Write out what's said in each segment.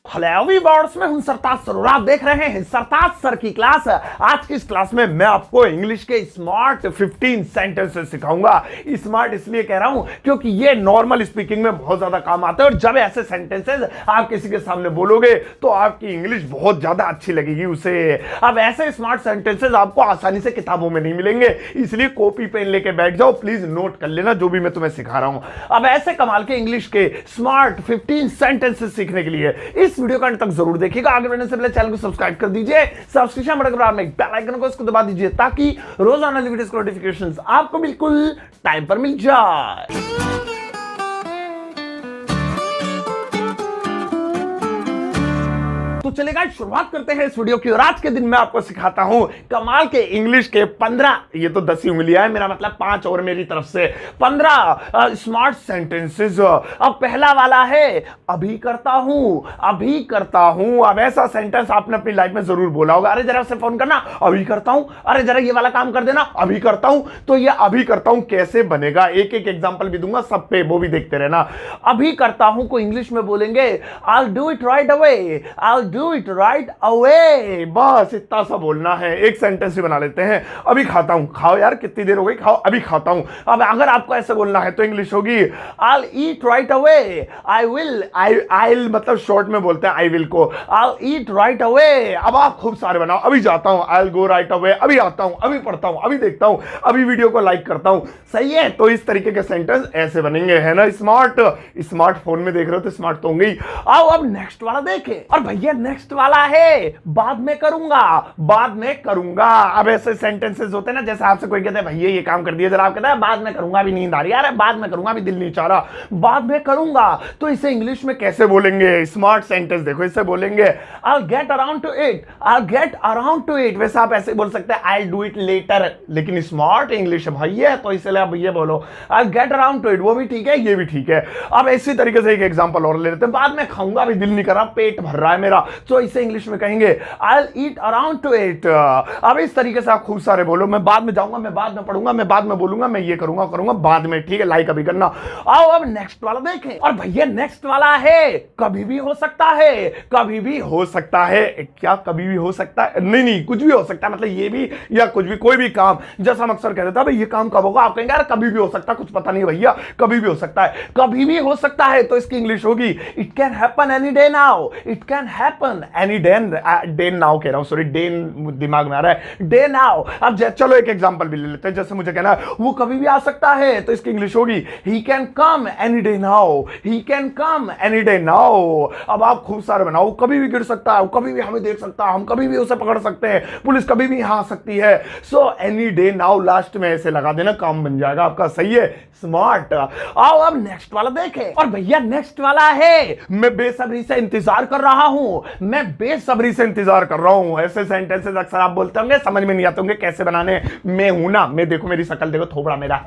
Hello एवरीबॉड्स, मैं हूं सरताज sir और आप देख रहे हैं सरताज सर की क्लास। आज की इस क्लास में मैं आपको इंग्लिश के स्मार्ट 15 सेंटेंसेस सिखाऊंगा। स्मार्ट इसलिए कह रहा हूं क्योंकि ये नॉर्मल स्पीकिंग में बहुत ज्यादा काम आते हैं और जब ऐसे सेंटेंसेस आप किसी के सामने बोलोगे तो आपकी इंग्लिश बहुत ज्यादा अच्छी लगेगी उसे। अब ऐसे स्मार्ट सेंटेंसेस आपको आसानी से किताबों में नहीं मिलेंगे, इसलिए कॉपी पेन लेके बैठ जाओ, प्लीज नोट कर लेना जो भी मैं तुम्हें सिखा रहा हूं। अब ऐसे कमाल के इंग्लिश के स्मार्ट 15 सेंटेंसेस सीखने के लिए इस वीडियो का अंत तक जरूर देखिएगा। आगे बढ़ने से पहले चैनल को सब्सक्राइब कर दीजिए, सब्सक्रिप्शन बटन पर बेल आइकन को इसको दबा दीजिए ताकि रोजाना वीडियोस के नोटिफिकेशंस आपको बिल्कुल टाइम पर मिल जाए। तो चलेगा, शुरुआत करते हैं इस वीडियो की। और आज के दिन मैं आपको सिखाता हूं कमाल के इंग्लिश के 15, ये तो 10 ही उंगलियां है, मेरा मतलब 5 और मेरी तरफ से 15 स्मार्ट सेंटेंसेस। अब पहला वाला है अभी करता हूं, अभी करता हूं। अब ऐसा सेंटेंस आपने अपनी लाइफ में जरूर बोला होगा, अरे जरा से फोन करना, अभी करता हूं, अरे जरा ये वाला काम कर देना, अभी करता हूं। तो ये अभी करता हूं कैसे बनेगा, एक एक एग्जांपल भी दूंगा सब पे, वो भी देखते रहना। अभी करता हूं को इंग्लिश में बोलेंगे I'll do it right away, I'll do it right away। बस इतना सा बोलना है, एक सेंटेंस ही बना लेते हैं। अभी खाता हूं, खाओ यार कितनी देर हो गई, खाओ, अभी खाता हूं। अब अगर आपको ऐसे बोलना है तो इंग्लिश होगी I'll eat right away, I'll मतलब शॉर्ट में बोलते हैं I will को, I'll eat right away। अब आप खूब सारे बनाओ, अभी जाता हूं, I'll go right away, अभी आता हूं, अभी पढ़ता हूं, अभी देखता हूं, अभी वीडियो को लाइक करता हूं। सही है, तो इस तरीके के सेंटेंस ऐसे बनेंगे, है ना। स्मार्टफोन में देख रहे हो तो स्मार्ट तो होंगे। आओ अब नेक्स्ट वाला देखें। और भैया नेक्स्ट वाला है बाद में करूंगा, बाद में करूंगा। अब ऐसे सेंटेंसेस होते हैं ना, जैसे आपसे कोई कहता है भैया ये काम कर दिया, जरा आप कहते हैं बाद में करूंगा, अभी नींद आ रही है, अरे बाद में करूंगा, अभी दिल नहीं चाह रहा, बाद में करूंगा। तो इसे इंग्लिश में कैसे बोलेंगे, स्मार्ट सेंटेंस देखो, इसे बोलेंगे I'll get around to it, I'll get around to it। वैसे आप ऐसे बोल सकते हैं I'll do it later, लेकिन स्मार्ट इंग्लिश है भैया, तो इसलिए आप ये बोलो I'll get around to it। वो भी ठीक है, ये भी ठीक है। अब इसी तरीके से एक एग्जांपल और ले लेते हैं, बाद में खाऊंगा, अभी दिल नहीं कर रहा, पेट भर रहा है मेरा, तो इसे इंग्लिश में कहेंगे I'll eat around to it। अब इस तरीके से आप खूब सारे बोलो, मैं बाद में जाऊंगा, मैं बाद में पढ़ूंगा, मैं बाद में बोलूंगा, मैं ये करूंगा बाद में, ठीक है, लाइक अभी करना। आओ अब नेक्स्ट वाला देखें। और भैया नेक्स्ट वाला है कभी भी हो सकता है, कभी भी हो सकता है। क्या कभी भी हो सकता है? नहीं, कुछ भी हो सकता है, मतलब ये भी या कुछ भी, कोई भी काम। जैसा हम अक्सर कहते थे भाई ये काम कब होगा, आप कहेंगे यार कभी भी हो सकता है, कुछ पता नहीं भैया, कभी भी हो सकता है, कभी भी हो सकता है। तो इसकी इंग्लिश होगी it can happen any day now, it can happen any day now कह रहा हूं, सॉरी, डे दिमाग में आ रहा है, डे नाउ। अब चलो एक एग्जांपल भी ले लेते हैं, जैसे मुझे कहना है वो कभी भी आ सकता है, तो इसकी इंग्लिश होगी he can come any day now, he can come any day now. अब आप खूब सारे बनाओ, कभी भी गिर सकता है, कभी भी हमें देख सकता है, हम कभी भी उसे पकड़ सकते हैं, पुलिस कभी भी आ सकती है। So any day now last में ऐसे लगा देना, काम बन जाएगा आपका। सही है, स्मार्ट। आओ अब नेक्स्ट वाला देखें। और भैया नेक्स्ट वाला है मैं बेसब्री से इंतजार कर रहा हूं, मैं बेसब्री से इंतजार कर रहा हूं। ऐसे सेंटेंसेस अक्सर आप बोलते होंगे, समझ में नहीं आते होंगे कैसे बनाने। मैं हूं ना, मैं देखो मेरी शक्ल देखो, थोबड़ा मेरा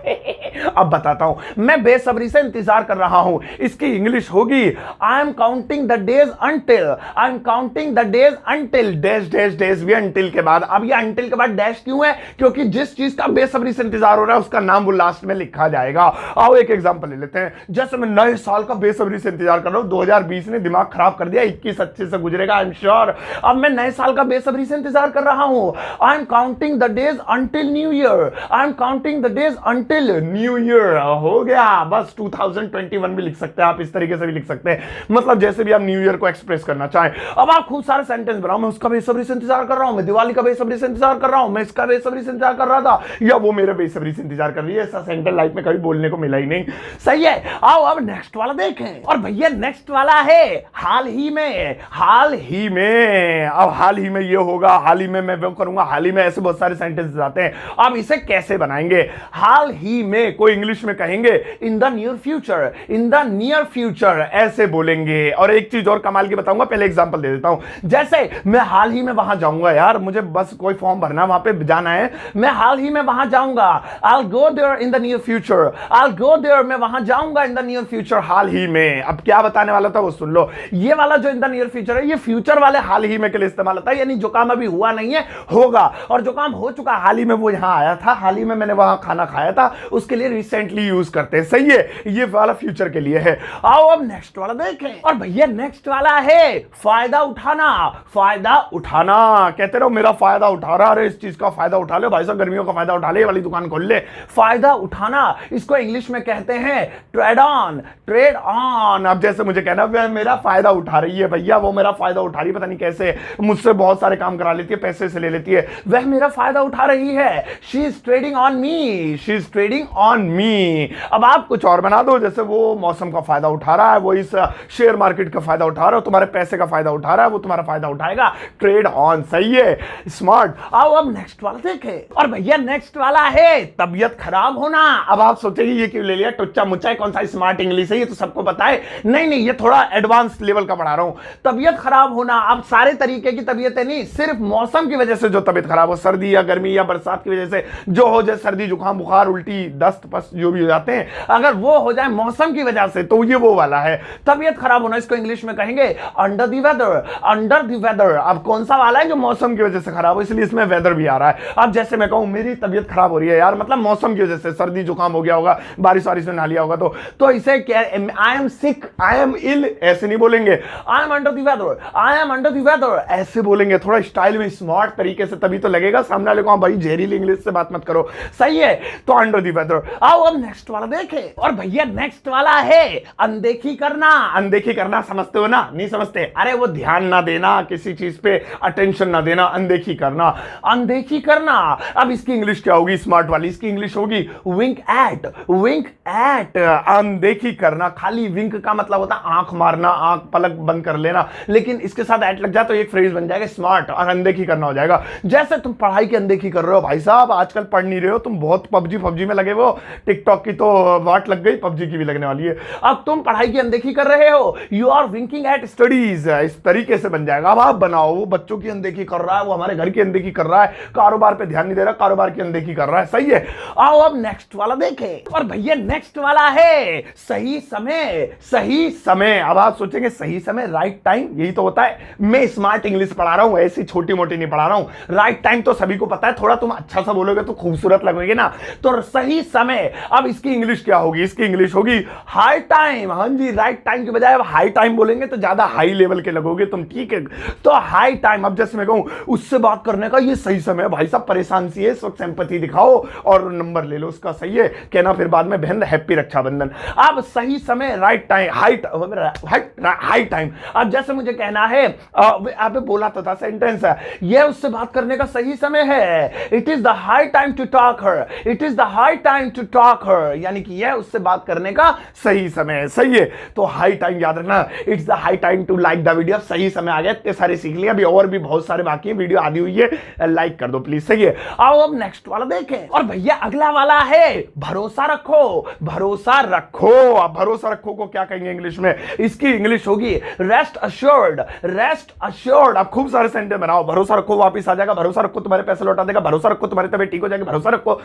अब बताता हूं, मैं बेसब्री से इंतजार कर रहा हूं। इसकी इंग्लिश होगी I am counting the days until, I am counting the days until, dash dash dash भी अंटिल के बाद। अब ये अंटिल के बाद डैश क्यों है? क्योंकि जिस चीज का बेसब्री से इंतजार हो रहा है उसका नाम वो लास्ट में लिखा जाएगा। आओ एक एग्जांपल ले लेते हैं, जैसे मैं नए साल का बेसब्री से इंतजार कर रहा हूं, 2020 ने दिमाग खराब कर दिया, 21 अच्छे से गुजरेगा आई एम श्योर। अब मैं नए साल का बेसब्री से इंतजार कर रहा हूं, I am counting the days until new year, I am counting the days until new year. हो गया, बस 2021 भी लिख सकते हैं आप, इस तरीके से भी लिख सकते हैं, मतलब जैसे भी आप न्यू ईयर को एक्सप्रेस करना चाहें। अब आप खूब सारे सेंटेंस बनाओ, मैं उसका बेसब्री से इंतजार कर रहा हूं, मैं दिवाली का बेसब्री से इंतजार कर रहा हूं, मैं इसका बेसब्री से इंतजार कर रहा था, या वो मेरे बेसब्री से इंतजार कर रही है। ऐसा सेंटेंस लाइफ में कभी बोलने को मिला ही नहीं। सही है, आओ अब नेक्स्ट वाला देखें। और भैया नेक्स्ट वाला है हाल ही में, हाल ही में। अब हाल ही में ये होगा, हाल ही में मैं वो करूंगा, हाल ही में, ऐसे बहुत सारे सेंटेंसेस आते हैं। अब इसे कैसे बनाएंगे? हाल ही में को इंग्लिश में कहेंगे in the near future, in the near future, ऐसे बोलेंगे। और एक चीज और कमाल की बताऊंगा, पहले एग्जांपल दे देता हूं। जैसे मैं हाल ही में वहां जाऊंगा, यार मुझे बस कोई फॉर्म भरना, वहां पे जाना है, मैं हाल ही में वहां जाऊंगा, I'll go there in the near future, I'll go there, मैं वहां जाऊंगा in the near future, हाल ही में। अब क्या बताने वाला था वो सुन लो। ये वाला जो इन द नियर फ्यूचर है, ये फ्यूचर वाले हाल ही में के लिए इस्तेमाल होता है, यानी जो काम अभी हुआ नहीं है होगा, और जो काम हो चुका हाल ही में वो यहां आया था, हाल ही में मैंने वहां खाना खाया था, उसके लिए रिसेंटली यूज करते हैं। सही है, ये वाला फ्यूचर के लिए है। आओ अब नेक्स्ट वाला देखें, और भैया नेक्स्ट वाला है फायदा उठाना। फायदा उठाना, कहते रहो मेरा फायदा उठा रहा, अरे इस चीज का फायदा उठा ले भाई साहब, गर्मियों का फायदा उठा ले, वाली दुकान खोल ले। फायदा उठाना, इसको इंग्लिश में कहते हैं ट्रेड ऑन। ट्रेड ऑन, अब जैसे मुझे कहना वह मेरा फायदा उठा रही है, भैया वो मेरा फायदा उठा रही है, पता नहीं कैसे, मुझसे बहुत सारे काम करा लेती है, पैसे से ले लेती है, वह मेरा फायदा उठा रही है। She is trading on me, she is trading on me. अब आप कुछ और बना दो, जैसे वो मौसम का फायदा उठा रहा है, वो इस शेयर मार्केट का फायदा उठा रहा है, तुम्हारे पैसे का फायदा उठा रहा है, वो तुम्हारा फायदा उठाएगा। ट्रेड ऑन, सही है, स्मार्ट। आओ अब नेक्स्ट वाला देखें, और भैया नेक्स्ट वाला है तबियत खराब होना। अब आप सोचेंगे ये क्यों ले लिया, टुच्चा मुच्चा, कौन सा स्मार्ट इंग्लिश है, ये तो सबको पता है। नहीं नहीं, ये थोड़ा एडवांस लेवल का पढ़ा रहा हूं। तबियत खराब होना, अब सारे तरीके की तबियतें नहीं, सिर्फ मौसम की वजह से जो तबियत खराब हो, सर्दी या गर्मी या बरसात की वजह से जो हो जाए, सर्दी जुकाम बुखार उल्टी दस्त पस जो भी हो जाते हैं, अगर वो हो जाए मौसम की वजह से, तो ये वो वाला है तबियत खराब होना। इसको इंग्लिश में कहेंगे under the weather. Under the weather, अब कौन सा वाला है जो मौसम की वजह से खराब हो, इसलिए इसमें वेदर भी आ रहा है। अब जैसे मैं कहूं मेरी तबियत खराब हो रही है यार, मतलब मौसम की वजह से, सर्दी जुकाम हो गया होगा, बारिश वारिश में नहा लिया होगा, तो इसे क्या, I am sick, I am इल, ऐसे नहीं बोलेंगे। I am under the weather, I am under the weather, ऐसे बोलेंगे, थोड़ा स्टाइल में, स्मार्ट तरीके से, तभी तो लगेगा सामने वाले को भाई जहरीली इंग्लिश से बात मत करो। सही है, तो अंडर द वेदर। आओ अब नेक्स्ट वाला देखें, और भैया नेक्स्ट वाला है अनदेखी करना। अनदेखी करना समझते हो ना, नहीं समझते, अरे वो ध्यान ना देना, किसी चीज पे अटेंशन ना देना, अनदेखी करना। अनदेखी करना, अब इसकी इंग्लिश क्या होगी स्मार्ट वाली, इसकी इंग्लिश होगी विंक एट। विंक एट, अनदेखी करना, खाली विंक का मतलब होता है आंख मारना, आंख पलक बंद कर लेना, लेकिन इसके साथ एट लग जाए तो एक फ्रेज बन जाएगा स्मार्ट, और अनदेखी करना हो जाएगा। जैसे तुम पढ़ाई की अनदेखी कर रहे हो भाई साहब, आजकल पढ़ नहीं रहे हो तुम, बहुत पबजी में लगे हो, टिकटॉक की तो वाट लग गई, पबजी की भी लगने वाली है। अब तुम पढ़ाई की अनदेखी कर रहे हो, you are winking at studies, इस तरीके से बन जाएगा। अब आप बनाओ, वो बच्चों की अनदेखी कर रहा है, वो हमारे घर की अनदेखी कर रहा है, कारोबार पे ध्यान नहीं दे रहा, कारोबार की अनदेखी कर रहा है। सही है, आओ अब नेक्स्ट वाला देखें, और भैया नेक्स्ट वाला है सही समय। सही समय, अब आप सोचेंगे सही समय, राइट टाइम, यही तो होता है। मैं स्मार्ट इंग्लिश पढ़ा रहा हूं, ऐसी छोटी मोटी नहीं पढ़ा रहा हूं। राइट टाइम तो सभी को पता है, थोड़ा तुम अच्छा सा बोलोगे तो खूबसूरत लगोगे ना, तो सही समय। अब इसकी इंग्लिश क्या होगी, इसकी इंग्लिश होगी हाई टाइम। हाँ जी, राइट टाइम की बजाय अब हाई टाइम बोलेंगे तो ज्यादा हाई लेवल के लगोगे तुम, ठीक है, तो हाई टाइम। अब जैसे मैं कहूं उससे बात करने का ये सही समय है, भाई साहब परेशान सी है इस वक्त, सिंपैथी दिखाओ और नंबर ले लो उसका, सही है, कहना फिर बाद में बहन हैप्पी रक्षाबंधन। अब सही समय, राइट टाइम, हाई टाइम। अब जैसे मुझे कहना है, आप बोला तो था सेंटेंस है, ये उससे बात करने का सही समय है, it is the high time to talk her, it is the high time to talk her, यानी कि यह उससे बात करने का सही समय है। सही है, तो हाई टाइम याद रखना, it's the high time to like the video. सही समय आ गया, इतने सारे सीख लिया, अभी और भी बहुत सारे बाकी है, वीडियो आदि हुई है, लाइक कर दो प्लीज। सही है, आओ अब नेक्स्ट वाला देखें, और भैया अगला वाला है भरोसा रखो। भरोसा रखो, अब भरोसा रखो को क्या कहेंगे इंग्लिश में, इसकी इंग्लिश होगी रेस्ट अश्योर्ड। रेस्ट अश्योर्ड, अब खूब सारे सेंटेंस बनाओ, भरोसा रखो वापस आ जाएगा, भरोसा रखो तुम्हारे पैसे लौटा देगा, भरोसा रखो तुम्हारी तबीयत ठीक हो जाएगी, भरोसा रखो,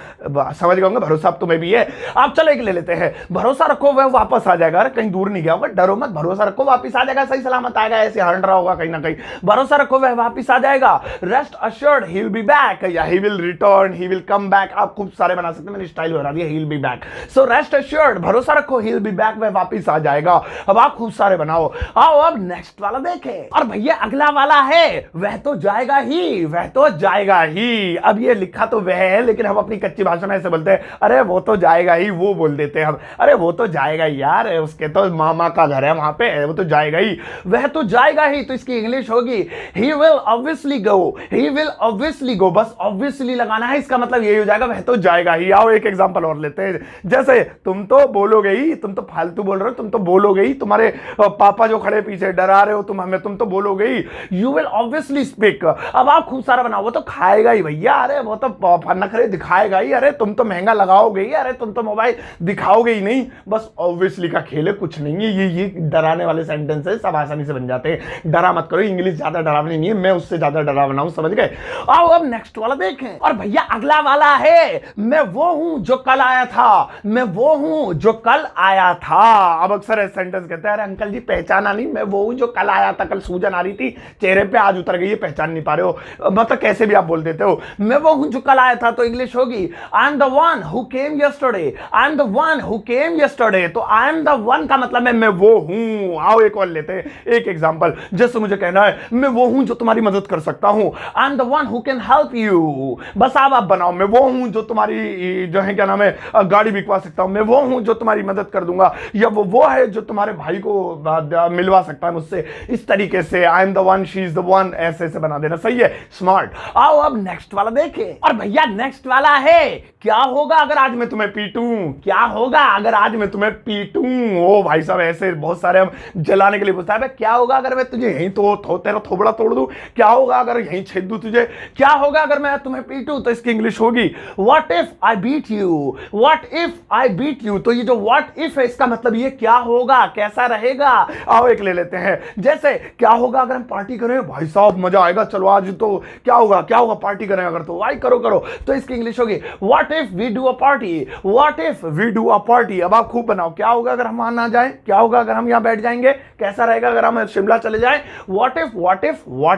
समझ गए, भरोसा अब तुम्हें भी है। आप चलो एक ले लेते हैं, भरोसा रखो वह वापस आ जाएगा, अरे कहीं दूर नहीं गया होगा, डरो मत, भरोसा रखो वापस आ जाएगा, सही सलामत आएगा, ऐसे हंड रहा होगा कहीं ना कहीं, भरोसा रखो वह वापस आ जाएगा। Rest assured he will be back, या he will return, he will come back, आप खूब सारे बना सकते हैं, मैंने स्टाइल बना दिया, ही will be back. So rest assured, भरोसा रखो ही विल बी बैक, वह वापस आ जाएगा। अब आप खूब सारे बनाओ। आओ अब नेक्स्ट वाला देखें, और भैया अगला वाला है वह तो जाएगा ही। वह तो जाएगा ही, अब ये लिखा तो वह है, लेकिन हम अपनी कच्ची भाषा में ऐसे बोलते हैं, अरे वो तो जाएगा ही, वो बोल देते हैं हम, अरे वो तो जाएगा ही यार, उसके तो मामा का घर है वहां पे, वो तो जाएगा ही, वह तो जाएगा ही, तो इसकी इंग्लिश होगी he will obviously go. He will obviously go, बस ऑब्वियसली लगाना है, इसका मतलब यही हो जाएगा वह तो जाएगा ही। आओ एक एग्जांपल और लेते हैं, जैसे तुम तो बोलोगे ही, तुम तो फालतू बोल रहे हो, तुम तो बोलोगे ही, तुम्हारे पापा जो खड़े पीछे डरा रहे हो तुम हमें, तुम तो बोलोगे ही, यू विल ऑब्वियसली स्पीक। अब आप खूब सारा बनाओ, वो तो खाएगा ही भैया, अरे वो तो नखरे दिखाएगा ही, अरे तुम तो महंगा लगाओगे ही, अरे तुम तो मोबाइल दिखाओगे ही नहीं, बस ऑब्वियसली का खेल है, कुछ नहीं है। ये डराने वाले सेंटेंस है, सब आसानी से बन जाते हैं, डरा मत करो, इंग्लिश ज्यादा डरावनी नहीं है, मैं उससे ज्यादा डरावना हूं, समझ गए। आओ अब नेक्स्ट वाला देखें, और भैया अगला वाला है मैं वो हूं जो कल आया था। मैं वो हूं जो कल आया था। अब अक्सर सेंटेंस कहते हैं, अरे अंकल जी पहचाना नहीं, मैं वो हूं जो कल आया था, कल सूजन आ रही थी चेहरे पे, आज उतर गई है, पहचान नहीं पा रहे हो, मतलब कैसे भी आप बोल देते हो। मैं वो हूं जो कल आया था, तो इंग्लिश होगी I am the one who came yesterday, I am the one who came yesterday. तो आई एम द वन का मतलब है मैं वो हूं। आओ एक और लेते हैं, एक एग्जांपल। जैसे मुझे कहना है मैं वो हूं जो तुम्हारी मदद कर सकता हूं, I am the one who can help you. बस आप बनाओ, मैं वो हूं जो तुम्हारी जो है क्या नाम है गाड़ी बिकवा सकता हूं, मैं वो हूं जो तुम्हारी मदद कर दूंगा, या वो है जो तुम्हारे भाई को मिलवा सकता है मुझसे। इस तरीके से I am the one, she is the one, ऐसे ऐसे बना देना। सही है, स्मार्ट। आओ अब नेक्स्ट वाला देखें। और भैया नेक्स्ट वाला है क्या होगा अगर आज मैं तुम्हें पीटूं, क्या होगा अगर आज मैं तुम्हें पीटूं। ओ भाई साहब, ऐसे बहुत सारे हम जलाने के लिए पूछता है, क्या होगा अगर मैं तुझे यहीं तो तेरा थोबड़ा तोड़ दूं, क्या होगा अगर यहीं छेद दूं तुझे, क्या होगा अगर मैं तुम्हें पीटूं। तो इसकी इंग्लिश होगी what if I beat you, what if I beat you. तो ये जो व्हाट इफ है इसका मतलब ये क्या होगा, कैसा रहेगा। आओ एक ले लेते हैं। जैसे क्या होगा अगर हम पार्टी करें, भाई साहब मजा आएगा, चलो आज तो क्या होगा पार्टी करें अगर, तो भाई करो। तो इसकी इंग्लिश होगी what if we do a party, what if we do a party. अब आप खूब बनाओ, क्या होगा अगर हम वहां ना जाए, क्या होगा अगर हम यहां बैठ जाएंगे, कैसा रहेगा अगर हम शिमला चले जाएं। व्हाट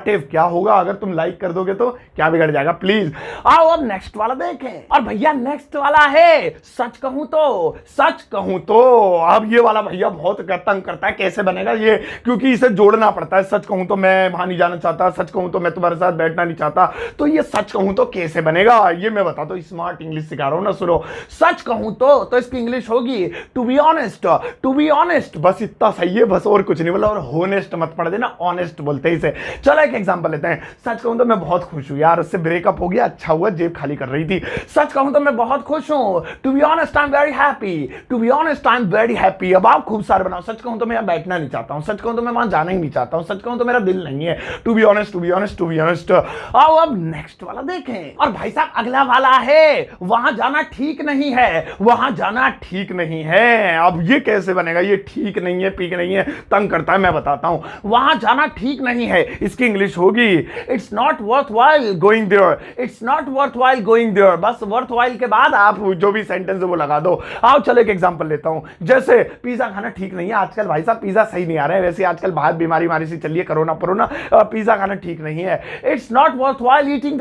इफ क्या होगा अगर तुम लाइक कर दोगे तो क्या बिगड़ जाएगा। प्लीज आओ अब नेक्स्ट वाला देखें। और भैया नेक्स्ट वाला है सच कहूं तो। अब ये वाला भैया बहुत तंग करता है, कैसे बनेगा ये, क्योंकि इसे जोड़ना पड़ता है। सच कहूं तो मैं वहां नहीं जाना चाहता, सच कहूं तो मैं तुम्हारे साथ बैठना नहीं चाहता। तो ये सच कहूं तो कैसे बनेगा, ये मैं बताता हूं, स्मार्ट इंग्लिश सिखा रहा हूं ना, सुनो। सच कहूं तो इसकी इंग्लिश होगी टू बी ऑनेस्ट। बस इतना सही है, बस और कुछ नहीं बोला। और होनेस्ट मत पढ़ देना, ऑनेस्ट बोलते हैं इसे। चलो एक एग्जांपल लेते हैं। सच कहूं तो मैं बहुत खुश हूं यार, उससे ब्रेकअप हो गया, अच्छा हुआ, जेब खाली कर रही थी। सच कहूं तो मैं बहुत खुश हूं, to be honest I am very happy. अब आप खूब सारे बनाओ। सच कहूं तो मैं यहां बैठना नहीं चाहता हूं, सच कहूं तो मैं वहां जाना ही नहीं चाहता हूं, सच कहूं तो मेरा दिल नहीं है। To be honest. आओ अब नेक्स्ट वाला देखें। और भाई साहब अगला वाला है वहां जाना ठीक नहीं है। अब ये कैसे बनेगा, ये ठीक नहीं है, पीक नहीं है, तंग करता है, मैं बताता हूं। वहां जाना ठीक नहीं है, इसकी इंग्लिश होगी it's not worth while going there. बस वर्थ वाइल के बाद आप जो भी सेंटेंस है वो लगा दो। आओ चलो एक एग्जांपल लेता हूं। जैसे पिज्जा खाना ठीक नहीं है आजकल, भाई साहब पिज्जा सही नहीं आ रहा है, वैसे आजकल बाहर बीमारी सी चलिए, कोरोना, पिज्जा खाना ठीक नहीं है। It's not worth while eating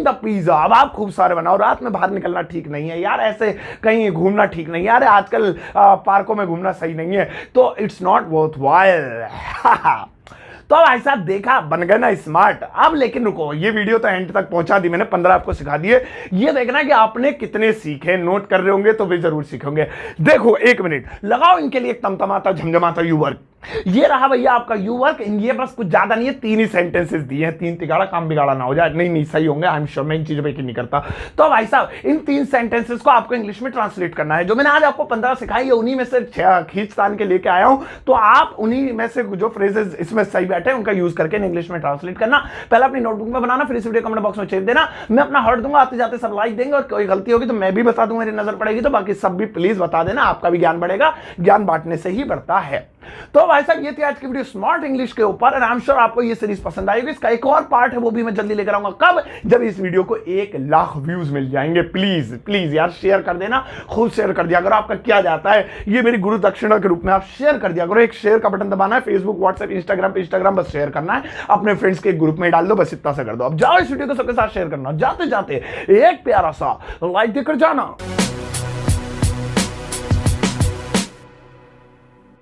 the pizza. अब आप खूब सारे बनाओ। रात में बाहर निकलना ठीक नहीं है यार, ऐसे कहीं घूमना ठीक नहीं है यार, आजकल पार्कों में घूमना सही नहीं है, तो इट्स नॉट वर्थ वाइल। तो भाई साहब देखा, बन गए ना स्मार्ट। अब लेकिन रुको, ये वीडियो तो एंड तक पहुंचा दी मैंने, 15 आपको सिखा दिए। ये देखना कि आपने कितने सीखे, नोट कर रहे होंगे तो भी जरूर सीखेंगे। देखो एक मिनट लगाओ इनके लिए, तमतमाता झमझमाता यू वर्क। ये रहा भैया आपका यू वर्क। ये बस कुछ ज्यादा नहीं है, 3 ही सेंटेंसेस दिए हैं, 3 तिगाड़ा काम बिगाड़ा ना हो जाए। नहीं सही होंगे, आई एम श्योर, मैं इन चीजों पे यकीन नहीं करता। तो भाई साहब इन 3 सेंटेंसेस को आपको इंग्लिश में ट्रांसलेट करना है। जो मैंने आज आपको 15 सिखाई है, उन्हीं में से खींच तान के लेके आया हूं। तो आप उन्हीं में से जो फ्रेजेस इसमें सही बैठे उनका यूज करके इंग्लिश में ट्रांसलेट करना। पहले अपनी नोटबुक में बनाना, फिर इस वीडियो कमेंट बॉक्स में छेद देना। मैं अपना हर्ट दूंगा, आते जाते सब लाइक देंगे, और कोई गलती होगी तो मैं भी बता दूंगा, मेरी नजर पड़ेगी तो बाकी सब भी प्लीज बता देना। आपका भी ज्ञान बढ़ेगा, ज्ञान बांटने से ही बढ़ता है। तो भाई साहब ये थी आज की वीडियो स्मार्ट इंग्लिश के ऊपर, और आई एम श्योर आपको ये सीरीज पसंद आएगी। इसका एक और पार्ट है, वो भी मैं जल्दी लेकर आऊंगा। कब? जब इस वीडियो को 1 लाख व्यूज मिल जाएंगे। प्लीज यार शेयर कर देना, खुद शेयर कर दिया करो। आपका क्या जाता है, ये मेरी गुरु दक्षिणा के रूप में आप शेयर कर दिया करो। एक शेयर का बटन दबाना है, फेसबुक, व्हाट्सएप, इंस्टाग्राम बस शेयर करना है, अपने फ्रेंड्स के ग्रुप में डाल दो, बस इतना सा कर दो। अब जाओ इस वीडियो को सबके साथ शेयर करना, जाते जाते एक प्यारा सा लाइक देकर जाना।